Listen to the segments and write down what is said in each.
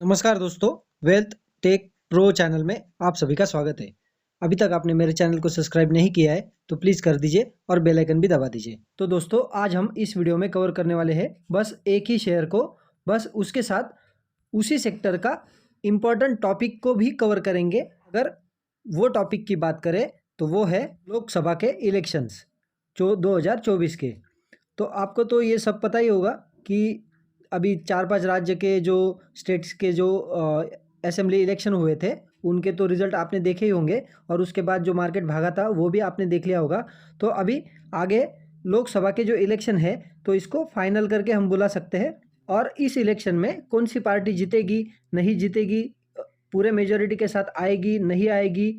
नमस्कार दोस्तों, wealth take pro channel में आप सभी का स्वागत है। अभी तक आपने मेरे चैनल को सब्सक्राइब नहीं किया है तो प्लीज़ कर दीजिए और बेल आइकन भी दबा दीजिए। तो दोस्तों, आज हम इस वीडियो में कवर करने वाले हैं बस एक ही शेयर को, बस उसके साथ उसी सेक्टर का इम्पोर्टेंट टॉपिक को भी कवर करेंगे। अगर वो टॉपिक की बात करें तो वो है लोकसभा के इलेक्शंस जो 2024 के। तो आपको तो ये सब पता ही होगा कि अभी 4-5 राज्य के जो स्टेट्स के जो असेंबली इलेक्शन हुए थे, उनके तो रिज़ल्ट आपने देखे ही होंगे और उसके बाद जो मार्केट भागा था वो भी आपने देख लिया होगा। तो अभी आगे लोकसभा के जो इलेक्शन है तो इसको फाइनल करके हम बुला सकते हैं और इस इलेक्शन में कौन सी पार्टी जीतेगी, नहीं जीतेगी, पूरे मेजॉरिटी के साथ आएगी, नहीं आएगी,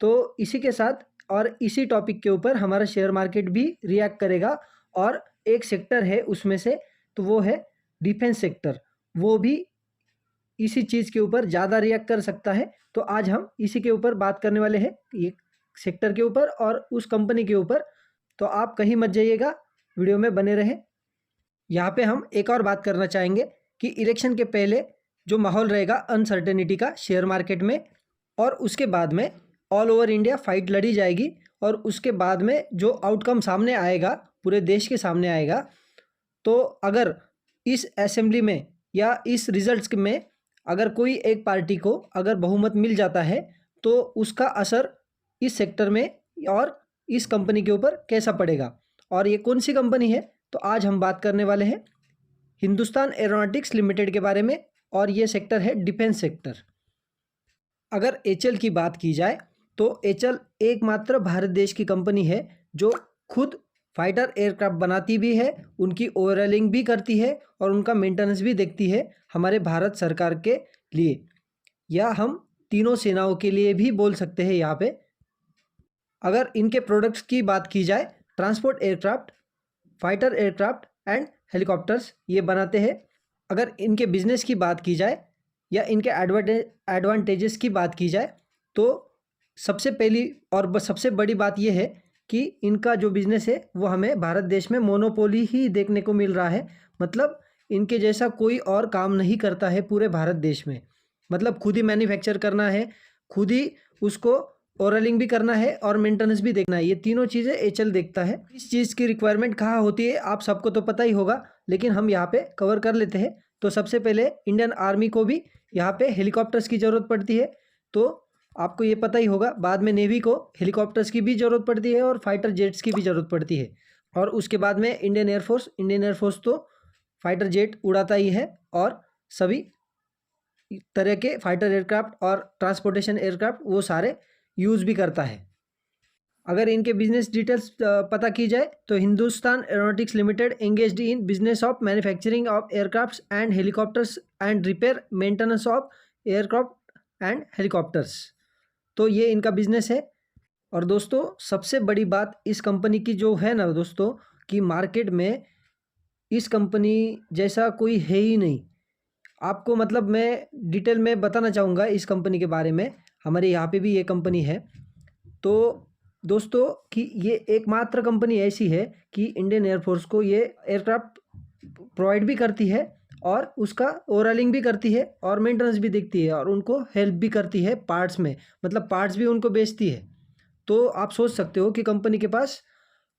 तो इसी के साथ और इसी टॉपिक के ऊपर हमारा शेयर मार्केट भी रिएक्ट करेगा। और एक सेक्टर है उसमें से, तो वो है डिफेंस सेक्टर, वो भी इसी चीज़ के ऊपर ज़्यादा रिएक्ट कर सकता है। तो आज हम इसी के ऊपर बात करने वाले हैं, ये सेक्टर के ऊपर और उस कंपनी के ऊपर। तो आप कहीं मत जाइएगा, वीडियो में बने रहें। यहाँ पे हम एक और बात करना चाहेंगे कि इलेक्शन के पहले जो माहौल रहेगा अनसर्टेनिटी का शेयर मार्केट में, और उसके बाद में ऑल ओवर इंडिया फाइट लड़ी जाएगी और उसके बाद में जो आउटकम सामने आएगा, पूरे देश के सामने आएगा। तो अगर इस असेंबली में या इस रिजल्ट्स में अगर कोई एक पार्टी को अगर बहुमत मिल जाता है तो उसका असर इस सेक्टर में और इस कंपनी के ऊपर कैसा पड़ेगा, और ये कौन सी कंपनी है, तो आज हम बात करने वाले हैं हिंदुस्तान एरोनॉटिक्स लिमिटेड के बारे में। और ये सेक्टर है डिफेंस सेक्टर। अगर एचएल की बात की जाए तो एचएल एकमात्र भारत देश की कंपनी है जो खुद फाइटर एयरक्राफ्ट बनाती भी है, उनकी ओवरऑलिंग भी करती है और उनका मेंटेनेंस भी देखती है हमारे भारत सरकार के लिए, या हम तीनों सेनाओं के लिए भी बोल सकते हैं यहाँ पे। अगर इनके प्रोडक्ट्स की बात की जाए, transport aircraft, fighter aircraft and helicopters ये बनाते हैं। अगर इनके बिजनेस की बात की जाए या इनके एडवांटेजेस की बात की जाए तो सबसे पहली और सबसे बड़ी बात यह है कि इनका जो बिज़नेस है वो हमें भारत देश में मोनोपोली ही देखने को मिल रहा है। मतलब इनके जैसा कोई और काम नहीं करता है पूरे भारत देश में। मतलब खुद ही मैन्युफैक्चर करना है, खुद ही उसको ओरलिंग भी करना है और मेंटेनेंस भी देखना है, ये तीनों चीज़ें एचएल देखता है। इस चीज़ की रिक्वायरमेंट कहाँ होती है आप सबको तो पता ही होगा, लेकिन हम यहाँ पे कवर कर लेते हैं। तो सबसे पहले इंडियन आर्मी को भी यहाँ पे हेलीकॉप्टर्स की ज़रूरत पड़ती है, तो आपको ये पता ही होगा। बाद में नेवी को हेलीकॉप्टर्स की भी ज़रूरत पड़ती है और फाइटर जेट्स की भी ज़रूरत पड़ती है। और उसके बाद में इंडियन एयरफोर्स तो फाइटर जेट उड़ाता ही है और सभी तरह के फाइटर एयरक्राफ्ट और ट्रांसपोर्टेशन एयरक्राफ्ट वो सारे यूज़ भी करता है। अगर इनके बिजनेस डिटेल्स पता की जाए तो Hindustan aeronautics limited engaged in business of manufacturing of aircrafts and helicopters and repair maintenance of aircraft and helicopters. तो ये इनका बिजनेस है। और दोस्तों, सबसे बड़ी बात इस कंपनी की जो है ना दोस्तों, कि मार्केट में इस कंपनी जैसा कोई है ही नहीं। आपको मतलब मैं डिटेल में बताना चाहूँगा इस कंपनी के बारे में। हमारे यहाँ पे भी ये कंपनी है। तो दोस्तों, कि ये एकमात्र कंपनी ऐसी है कि इंडियन एयरफोर्स को ये एयरक्राफ्ट प्रोवाइड भी करती है और उसका ओवरऑलिंग भी करती है और मेंटेनेंस भी देखती है और उनको हेल्प भी करती है पार्ट्स में, मतलब पार्ट्स भी उनको बेचती है। तो आप सोच सकते हो कि कंपनी के पास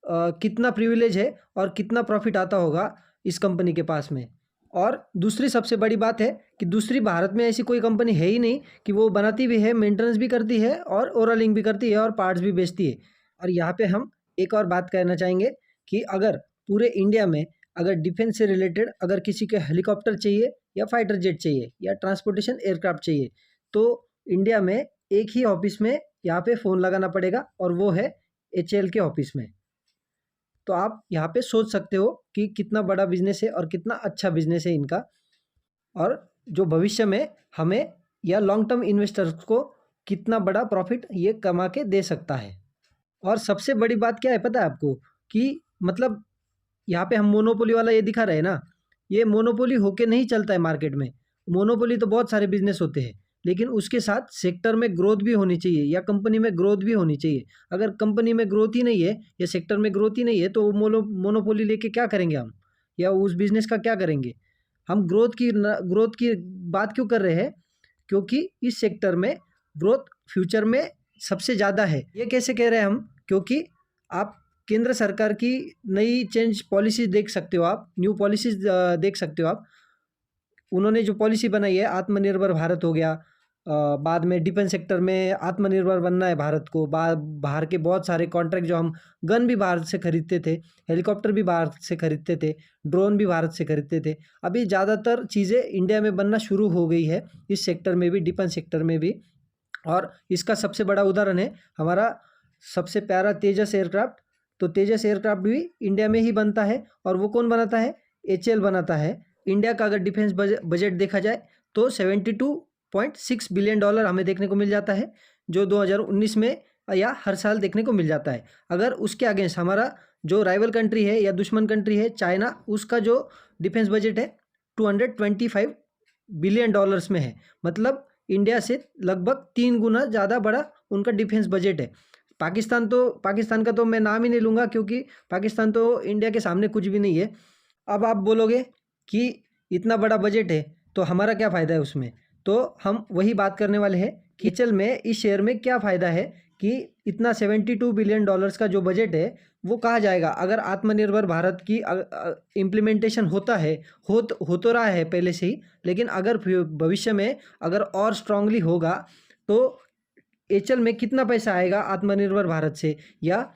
कितना प्रिविलेज है और कितना प्रॉफिट आता होगा इस कंपनी के पास में। और दूसरी सबसे बड़ी बात है कि दूसरी भारत में ऐसी कोई कंपनी है ही नहीं कि वो बनाती भी है, मेंटेनेंस भी करती है और ओवरऑलिंग भी करती है और पार्ट्स भी बेचती है। और यहाँ पे हम एक और बात कहना चाहेंगे कि अगर पूरे इंडिया में अगर डिफेंस से रिलेटेड अगर किसी के हेलीकॉप्टर चाहिए या फाइटर जेट चाहिए या ट्रांसपोर्टेशन एयरक्राफ्ट चाहिए, तो इंडिया में एक ही ऑफिस में यहाँ पे फ़ोन लगाना पड़ेगा और वो है एचएएल के ऑफिस में। तो आप यहाँ पे सोच सकते हो कि कितना बड़ा बिजनेस है और कितना अच्छा बिजनेस है इनका, और जो भविष्य में हमें या लॉन्ग टर्म इन्वेस्टर्स को कितना बड़ा प्रॉफिट ये कमा के दे सकता है। और सबसे बड़ी बात क्या है पता है आपको, कि मतलब यहाँ पे हम मोनोपोली वाला ये दिखा रहे हैं ना, ये मोनोपोली होके नहीं चलता है मार्केट में। मोनोपोली तो बहुत सारे बिजनेस होते हैं, लेकिन उसके साथ सेक्टर में ग्रोथ भी होनी चाहिए या कंपनी में ग्रोथ भी होनी चाहिए। अगर कंपनी में ग्रोथ ही नहीं है या सेक्टर में ग्रोथ ही नहीं है तो मोनोपोली लेके क्या करेंगे हम, या उस बिजनेस का क्या करेंगे हम। ग्रोथ की बात क्यों कर रहे हैं? क्योंकि इस सेक्टर में ग्रोथ फ्यूचर में सबसे ज़्यादा है। ये कैसे कह रहे हैं हम? क्योंकि आप केंद्र सरकार की नई चेंज पॉलिसी देख सकते हो, आप न्यू पॉलिसीज देख सकते हो आप। उन्होंने जो पॉलिसी बनाई है, आत्मनिर्भर भारत हो गया, बाद में डिफेंस सेक्टर में आत्मनिर्भर बनना है भारत को। बाहर के बहुत सारे कॉन्ट्रैक्ट, जो हम गन भी भारत से खरीदते थे, हेलीकॉप्टर भी भारत से खरीदते थे, ड्रोन भी भारत से खरीदते थे, अभी ज़्यादातर चीज़ें इंडिया में बनना शुरू हो गई है, इस सेक्टर में भी, डिफेंस सेक्टर में भी। और इसका सबसे बड़ा उदाहरण है हमारा सबसे प्यारा तेजस एयरक्राफ्ट। तो तेजस एयरक्राफ्ट भी इंडिया में ही बनता है, और वो कौन बनाता है? एचएएल बनाता है। इंडिया का अगर डिफेंस बजट देखा जाए तो 72.6 बिलियन डॉलर हमें देखने को मिल जाता है, जो 2019 में या हर साल देखने को मिल जाता है। अगर उसके अगेंस्ट हमारा जो राइवल कंट्री है या दुश्मन कंट्री है चाइना, उसका जो डिफेंस बजट है 225 बिलियन डॉलर्स में है। मतलब इंडिया से लगभग 3 गुना ज़्यादा बड़ा उनका डिफेंस बजट है। पाकिस्तान का तो मैं नाम ही नहीं लूँगा, क्योंकि पाकिस्तान तो इंडिया के सामने कुछ भी नहीं है। अब आप बोलोगे कि इतना बड़ा बजट है तो हमारा क्या फ़ायदा है उसमें? तो हम वही बात करने वाले हैं कि चल में इस शेयर में क्या फ़ायदा है कि इतना 72 बिलियन डॉलर्स का जो बजट है वो कहाँ जाएगा? अगर आत्मनिर्भर भारत की इम्प्लीमेंटेशन होता है, हो तो रहा है पहले से ही, लेकिन अगर भविष्य में अगर और स्ट्रांगली होगा तो एचएल में कितना पैसा आएगा आत्मनिर्भर भारत से, या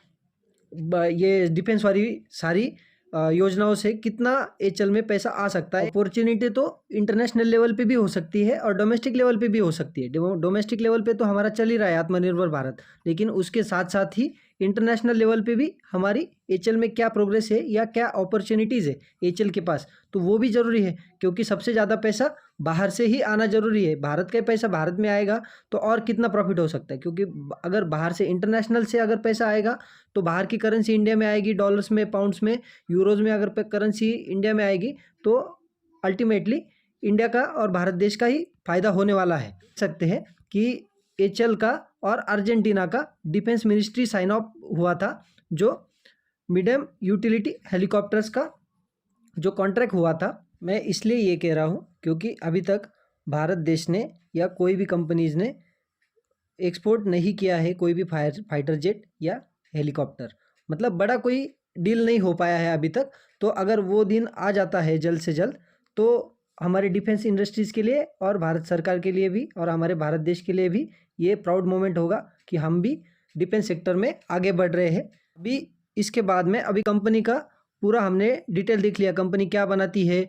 ये डिफेंस वाली सारी योजनाओं से कितना एचएल में पैसा आ सकता है। अपॉर्चुनिटी तो इंटरनेशनल लेवल पे भी हो सकती है और डोमेस्टिक लेवल पे भी हो सकती है। डोमेस्टिक लेवल पे तो हमारा चल ही रहा है आत्मनिर्भर भारत, लेकिन उसके साथ साथ ही इंटरनेशनल लेवल पे भी हमारी एचएल में क्या प्रोग्रेस है या क्या अपॉर्चुनिटीज़ है एचएल के पास, तो वो भी ज़रूरी है। क्योंकि सबसे ज़्यादा पैसा बाहर से ही आना ज़रूरी है। भारत का पैसा भारत में आएगा तो और कितना प्रॉफिट हो सकता है? क्योंकि अगर बाहर से, इंटरनेशनल से अगर पैसा आएगा तो बाहर की करेंसी इंडिया में आएगी, डॉलर्स में, पाउंड्स में, यूरोज़ में अगर करेंसी इंडिया में आएगी तो अल्टीमेटली इंडिया का और भारत देश का ही फायदा होने वाला है। सकते हैं कि एचएल का और अर्जेंटीना का डिफेंस मिनिस्ट्री साइन ऑफ हुआ था, जो मीडियम यूटिलिटी हेलीकॉप्टर्स का जो कॉन्ट्रैक्ट हुआ था। मैं इसलिए ये कह रहा हूँ क्योंकि अभी तक भारत देश ने या कोई भी कंपनीज ने एक्सपोर्ट नहीं किया है कोई भी फाइटर जेट या हेलीकॉप्टर, मतलब बड़ा कोई डील नहीं हो पाया है अभी तक। तो अगर वो दिन आ जाता है जल्द से जल्द, तो हमारे डिफेंस इंडस्ट्रीज़ के लिए और भारत सरकार के लिए भी और हमारे भारत देश के लिए भी ये प्राउड मोमेंट होगा कि हम भी डिफेंस सेक्टर में आगे बढ़ रहे हैं। अभी इसके बाद में अभी कंपनी का पूरा हमने डिटेल देख लिया, कंपनी क्या बनाती है,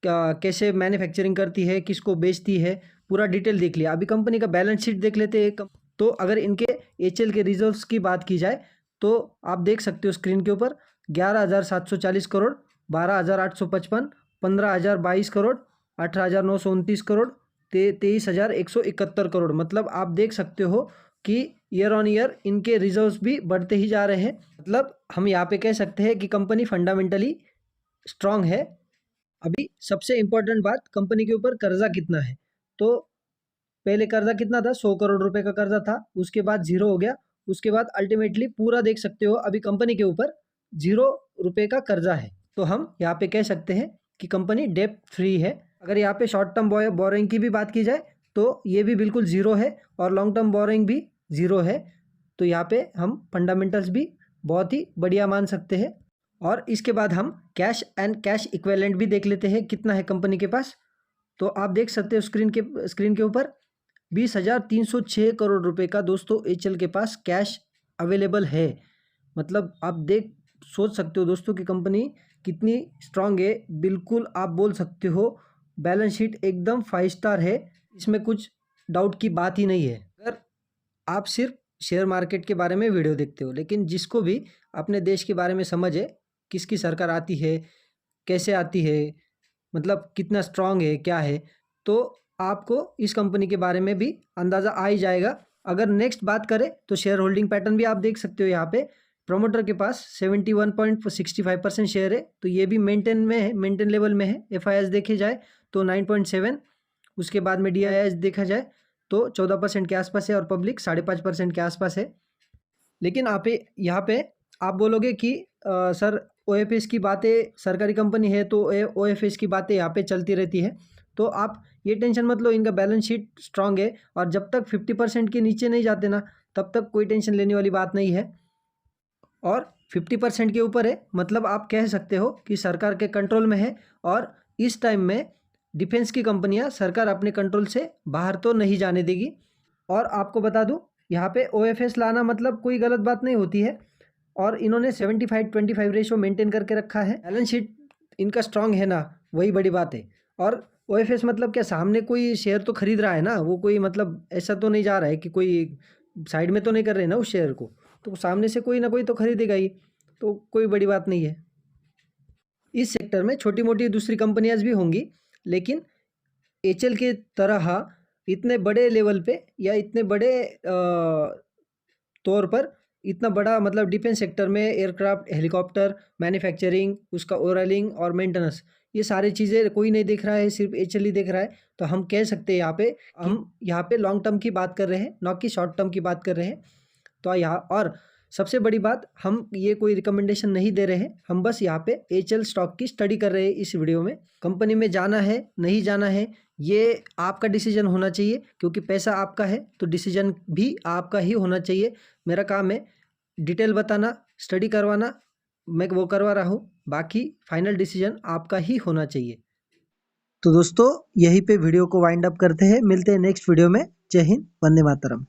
कैसे मैन्युफैक्चरिंग करती है, किसको बेचती है, पूरा डिटेल देख लिया। अभी कंपनी का बैलेंस शीट देख लेते हैं। तो अगर इनके एचएल के रिजर्व्स की बात की जाए तो आप देख सकते हो स्क्रीन के ऊपर 11,740 करोड़, 12,855, 15,022 करोड़, 18,929 करोड़, 23,171 करोड़। मतलब आप देख सकते हो कि ईयर ऑन ईयर इनके रिजर्व्स भी बढ़ते ही जा रहे हैं। मतलब हम यहाँ पे कह सकते हैं कि कंपनी फंडामेंटली स्ट्रांग है। अभी सबसे इम्पोर्टेंट बात, कंपनी के ऊपर कर्जा कितना है? तो पहले कर्जा कितना था? 100 करोड़ रुपए का कर्जा था, उसके बाद जीरो हो गया, उसके बाद अल्टीमेटली पूरा देख सकते हो अभी कंपनी के ऊपर 0 रुपए का कर्जा है। तो हम यहाँ पे कह सकते हैं कि कंपनी डेब्ट फ्री है। अगर यहाँ पे शॉर्ट टर्म बोरोइंग की भी बात की जाए तो ये भी बिल्कुल ज़ीरो है और लॉन्ग टर्म बोरोइंग भी ज़ीरो है। तो यहाँ पे हम फंडामेंटल्स भी बहुत ही बढ़िया मान सकते हैं। और इसके बाद हम कैश एंड कैश इक्विवेलेंट भी देख लेते हैं कितना है कंपनी के पास। तो आप देख सकते हो स्क्रीन के ऊपर 20,306 करोड़ रुपए का दोस्तों एचएल के पास कैश अवेलेबल है। मतलब आप सोच सकते हो दोस्तों कि कंपनी कितनी स्ट्रांग है। बिल्कुल आप बोल सकते हो बैलेंस शीट एकदम 5 स्टार है, इसमें कुछ डाउट की बात ही नहीं है। अगर आप सिर्फ शेयर मार्केट के बारे में वीडियो देखते हो, लेकिन जिसको भी अपने देश के बारे में समझ है, किसकी सरकार आती है, कैसे आती है, मतलब कितना स्ट्रांग है, क्या है, तो आपको इस कंपनी के बारे में भी अंदाज़ा आ ही जाएगा। अगर नेक्स्ट बात करें तो शेयर होल्डिंग पैटर्न भी आप देख सकते हो। यहाँ पे प्रोमोटर के पास 71.65% शेयर है, तो ये भी मेंटेन में है, मेंटेन लेवल में है। एफआईएस देखे जाए तो 9.7, उसके बाद में डीआईएस देखा जाए तो 14% के आसपास है और पब्लिक 5.5% के आसपास है। लेकिन आप यहाँ पे आप बोलोगे कि सर ओएफएस की बातें, सरकारी कंपनी है तो ओएफएस की बातें यहाँ पे चलती रहती है। तो आप ये टेंशन मत लो, इनका बैलेंस शीट स्ट्रांग है और जब तक 50% के नीचे नहीं जाते ना तब तक कोई टेंशन लेने वाली बात नहीं है। और 50% के ऊपर है मतलब आप कह सकते हो कि सरकार के कंट्रोल में है। और इस टाइम में डिफेंस की कंपनियां सरकार अपने कंट्रोल से बाहर तो नहीं जाने देगी। और आपको बता दूं, यहाँ पे OFS लाना मतलब कोई गलत बात नहीं होती है। और इन्होंने 75-25 रेशो मेंटेन करके रखा है। बैलेंस शीट इनका स्ट्रांग है ना, वही बड़ी बात है। और OFS मतलब क्या, सामने कोई शेयर तो खरीद रहा है ना, वो कोई मतलब ऐसा तो नहीं जा रहा है कि कोई साइड में तो नहीं कर रहे ना उस शेयर को, तो सामने से कोई ना कोई तो खरीदेगा ही, तो कोई बड़ी बात नहीं है। इस सेक्टर में छोटी मोटी दूसरी कंपनियां भी होंगी, लेकिन HL के तरह इतने बड़े लेवल पे या इतने बड़े तौर पर इतना बड़ा मतलब डिफेंस सेक्टर में एयरक्राफ्ट, हेलीकॉप्टर मैन्युफैक्चरिंग, उसका ओरलिंग और मेंटेनेंस, ये सारी चीज़ें कोई नहीं देख रहा है, सिर्फ HL ही देख रहा है। तो हम कह सकते हैं हम यहाँ पे लॉन्ग टर्म की बात कर रहे हैं, ना कि शॉर्ट टर्म की बात कर रहे हैं। तो यहाँ और सबसे बड़ी बात, हम ये कोई रिकमेंडेशन नहीं दे रहे हैं, हम बस यहाँ पे HL स्टॉक की स्टडी कर रहे हैं इस वीडियो में। कंपनी में जाना है नहीं जाना है ये आपका डिसीजन होना चाहिए, क्योंकि पैसा आपका है तो डिसीजन भी आपका ही होना चाहिए। मेरा काम है डिटेल बताना, स्टडी करवाना, मैं वो करवा रहा हूँ, बाकी फाइनल डिसीजन आपका ही होना चाहिए। तो दोस्तों यहीं पे वीडियो को वाइंड अप करते हैं, मिलते हैं नेक्स्ट वीडियो में। जय हिंद, वंदे मातरम।